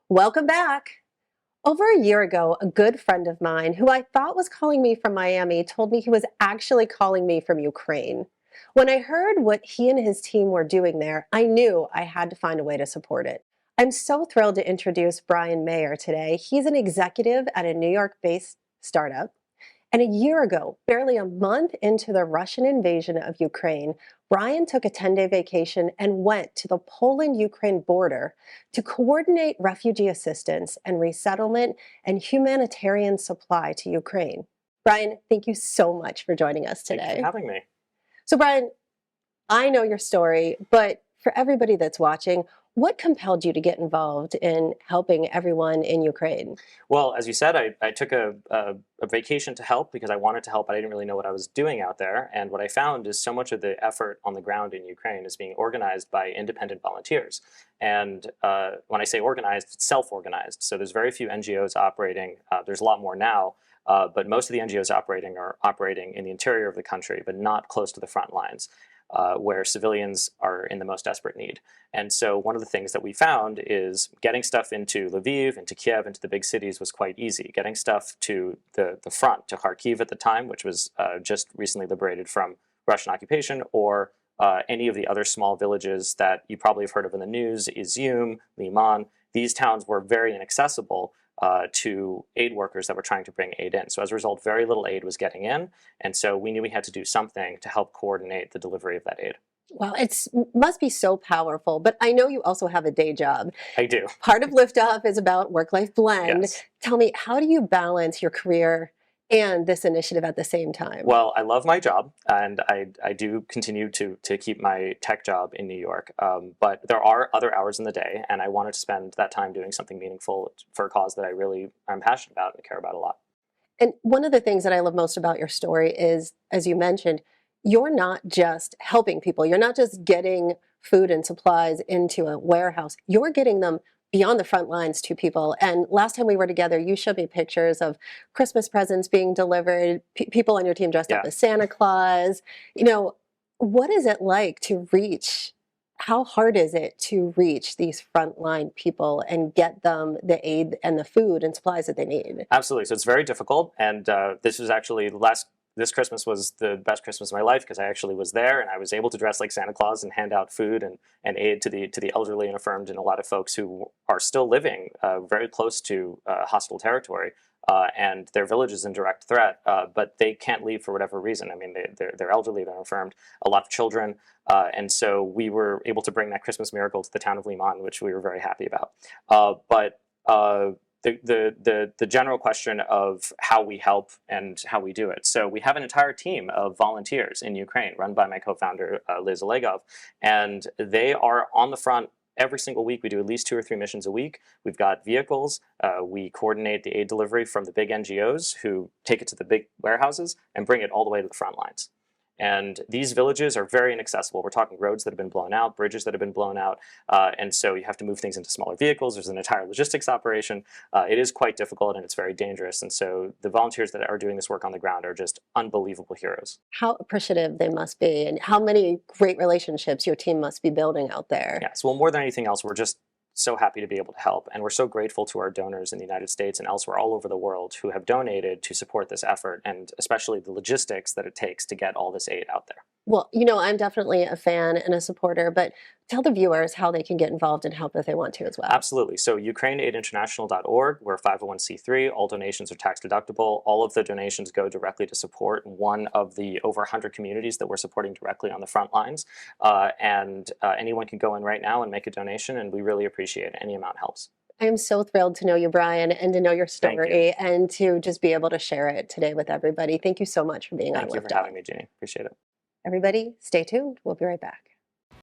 Welcome back. Over a year ago, a good friend of mine who I thought was calling me from Miami told me he was actually calling me from Ukraine. When I heard what he and his team were doing there, I knew I had to find a way to support it. I'm so thrilled to introduce Brian Mayer today. He's an executive at a New York based startup. And a year ago, barely a month into the Russian invasion of Ukraine, Brian took a 10-day vacation and went to the Poland-Ukraine border to coordinate refugee assistance and resettlement and humanitarian supply to Ukraine. Brian, thank you so much for joining us Thank you for today. having me. So, Brian, I know your story, but for everybody that's watching, what compelled you to get involved in helping everyone in Ukraine? Well, as you said, I took a vacation to help because I wanted to help, but I didn't really know what I was doing out there. And what I found is so much of the effort on the ground in Ukraine is being organized by independent volunteers. And when I say organized, it's self-organized. So there's very few NGOs operating. There's a lot more now. But most of the NGOs operating are operating in the interior of the country, but not close to the front lines. Where civilians are in the most desperate need. And so one of the things that we found is getting stuff into Lviv, into Kiev, into the big cities was quite easy. Getting stuff to the front, to Kharkiv at the time, which was just recently liberated from Russian occupation, or any of the other small villages that you probably have heard of in the news, Izium, Liman. These towns were very inaccessible to aid workers that were trying to bring aid in. So as a result, very little aid was getting in. And so we knew we had to do something to help coordinate the delivery of that aid. Well, it must be so powerful, but I know you also have a day job. I do. Part of Liftoff is about work-life blend. Yes. Tell me, how do you balance your career and this initiative at the same time? Well, I love my job, and I do continue to keep my tech job in New York. But there are other hours in the day, and I wanted to spend that time doing something meaningful for a cause that I'm passionate about and care about a lot. And one of the things that I love most about your story is, as you mentioned, you're not just helping people. You're not just getting food and supplies into a warehouse. You're getting them beyond the front lines to people. And last time we were together, you showed me pictures of Christmas presents being delivered, people on your team dressed up Yeah. as Santa Claus. You know, what is it like to reach? How hard is it to reach these frontline people and get them the aid and the food and supplies that they need? Absolutely. So it's very difficult, and this was actually This Christmas was the best Christmas of my life because I actually was there and I was able to dress like Santa Claus and hand out food and aid to the elderly and infirmed and a lot of folks who are still living very close to hostile territory. And their village is in direct threat, but they can't leave for whatever reason. I mean, they're elderly, they're infirmed, a lot of children, and so we were able to bring that Christmas miracle to the town of Liman, which we were very happy about. But the general question of how we help and how we do it. So we have an entire team of volunteers in Ukraine run by my co-founder, Liz Olegov, and they are on the front every single week. We do at least 2 or 3 missions a week. We've got vehicles. We coordinate the aid delivery from the big NGOs who take it to the big warehouses and bring it all the way to the front lines. And these villages are very inaccessible. We're talking roads that have been blown out, bridges that have been blown out, and so you have to move things into smaller vehicles. There's an entire logistics operation. It is quite difficult and it's very dangerous. And so the volunteers that are doing this work on the ground are just unbelievable heroes. How appreciative they must be, and how many great relationships your team must be building out there. Yes, well, more than anything else, we're just so happy to be able to help. And we're so grateful to our donors in the United States and elsewhere all over the world who have donated to support this effort, and especially the logistics that it takes to get all this aid out there. Well, you know, I'm definitely a fan and a supporter, but tell the viewers how they can get involved and help if they want to as well. Absolutely. So ukraineaidinternational.org, we're 501c3. All donations are tax deductible. All of the donations go directly to support one of the over 100 communities that we're supporting directly on the front lines. And anyone can go in right now and make a donation, and we really appreciate it. Any amount helps. I am so thrilled to know you, Brian, and to know your Thank story you. and to just be able to share it today with everybody. Thank you so much for being on Thank you for Liftoff. having me, Jeannie. Appreciate it. Everybody, stay tuned. We'll be right back.